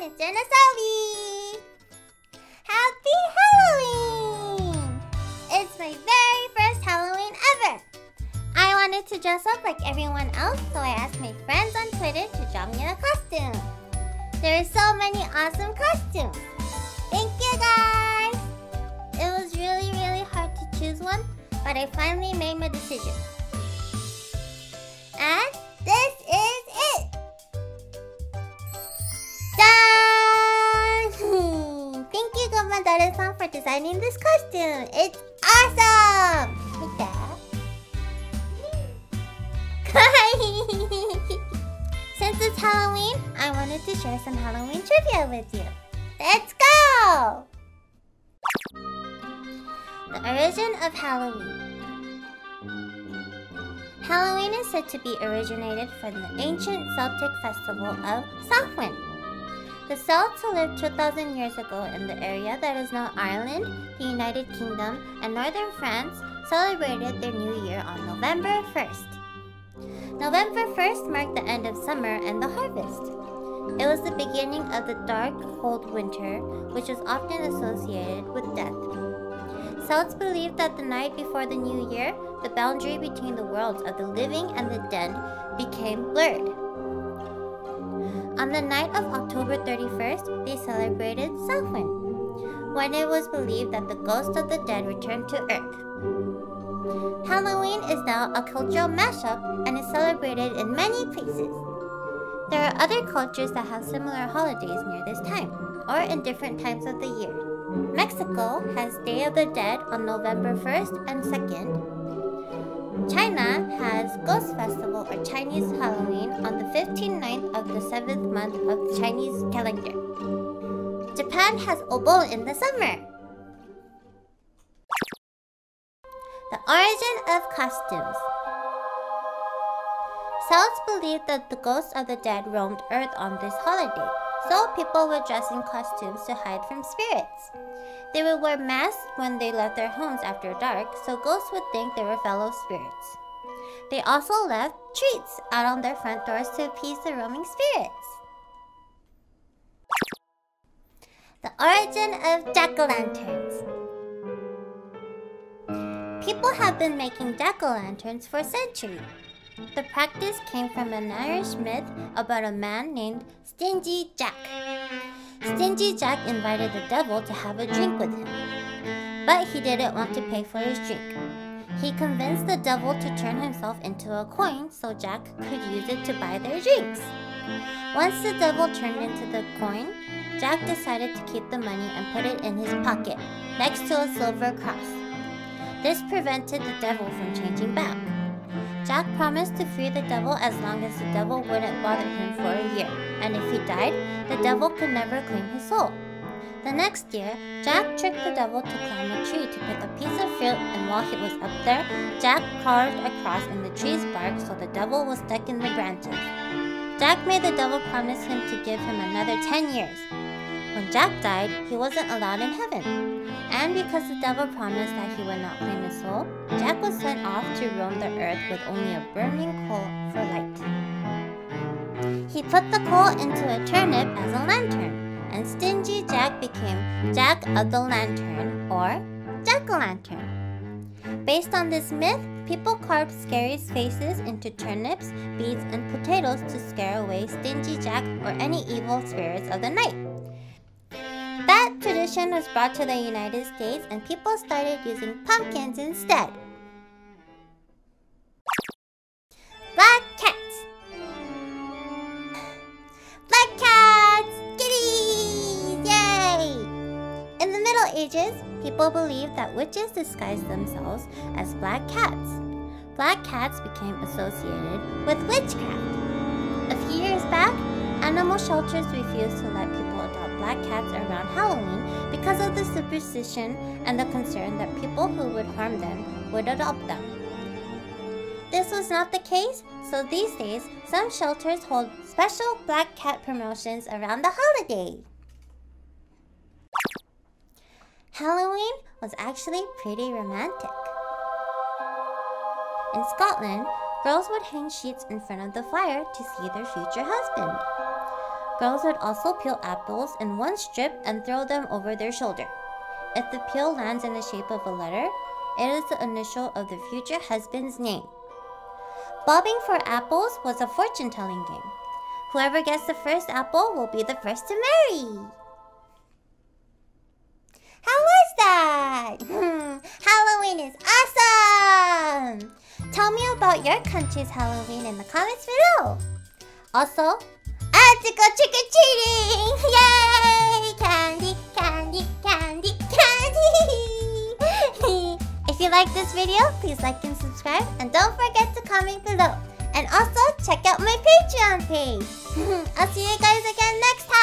it's Asobi! Happy Halloween! It's my very first Halloween ever! I wanted to dress up like everyone else, so I asked my friends on Twitter to draw me a costume. There are so many awesome costumes! Thank you guys! It was really hard to choose one, but I finally made my decision. And this is it! Done! Thank you, Gomadare-san, for designing this costume. It's awesome! Like that. Since it's Halloween, I wanted to share some Halloween trivia with you. Let's go! The origin of Halloween. Halloween is said to be originated from the ancient Celtic festival of Samhain. The Celts who lived 2,000 years ago in the area that is now Ireland, the United Kingdom, and northern France celebrated their new year on November 1st. November 1st marked the end of summer and the harvest. It was the beginning of the dark, cold winter, which is often associated with death. Celts believed that the night before the new year, the boundary between the worlds of the living and the dead became blurred. On the night of October 31st, they celebrated Samhain, when it was believed that the ghosts of the dead returned to Earth. Halloween is now a cultural mashup and is celebrated in many places. There are other cultures that have similar holidays near this time, or in different times of the year. Mexico has Day of the Dead on November 1st and 2nd. China has Ghost Festival or Chinese Halloween on the 15th of the 7th month of the Chinese calendar. Japan has Obon in the summer. The origin of costumes. Celts believed that the ghosts of the dead roamed Earth on this holiday, so people would dress in costumes to hide from spirits. They would wear masks when they left their homes after dark, so ghosts would think they were fellow spirits. They also left treats out on their front doors to appease the roaming spirits. The origin of jack-o'-lanterns. People have been making jack-o'-lanterns for centuries. The practice came from an Irish myth about a man named Stingy Jack. Stingy Jack invited the devil to have a drink with him, but he didn't want to pay for his drink. He convinced the devil to turn himself into a coin so Jack could use it to buy their drinks. Once the devil turned into the coin, Jack decided to keep the money and put it in his pocket, next to a silver cross. This prevented the devil from changing back. Jack promised to free the devil as long as the devil wouldn't bother him for a year, and if he died, the devil could never claim his soul. The next year, Jack tricked the devil to climb a tree to pick a piece of fruit, and while he was up there, Jack carved a cross in the tree's bark so the devil was stuck in the branches. Jack made the devil promise him to give him another 10 years. When Jack died, he wasn't allowed in heaven. And because the devil promised that he would not claim his soul, Jack was sent off to roam the earth with only a burning coal for light. He put the coal into a turnip as a lantern, and Stingy Jack became Jack of the Lantern, or jack-o'-lantern. Based on this myth, people carved scary faces into turnips, beets, and potatoes to scare away Stingy Jack or any evil spirits of the night. That tradition was brought to the United States and people started using pumpkins instead. Black cats. Black cats! Kitties! Yay! In the Middle Ages, people believed that witches disguised themselves as black cats. Black cats became associated with witchcraft. A few years back, animal shelters refused to let people adopt black cats around Halloween because of the superstition and the concern that people who would harm them would adopt them. This was not the case, so these days, some shelters hold special black cat promotions around the holiday. Halloween was actually pretty romantic. In Scotland, girls would hang sheets in front of the fire to see their future husband. Girls would also peel apples in one strip and throw them over their shoulder. If the peel lands in the shape of a letter, it is the initial of the future husband's name. Bobbing for apples was a fortune-telling game. Whoever gets the first apple will be the first to marry. How was that? Halloween is awesome! Tell me about your country's Halloween in the comments below. Also, I have to go trick-or-treating! Yay! Candy, candy, candy, candy! If you like this video, please like and subscribe. And don't forget to comment below. And also, check out my Patreon page. I'll see you guys again next time.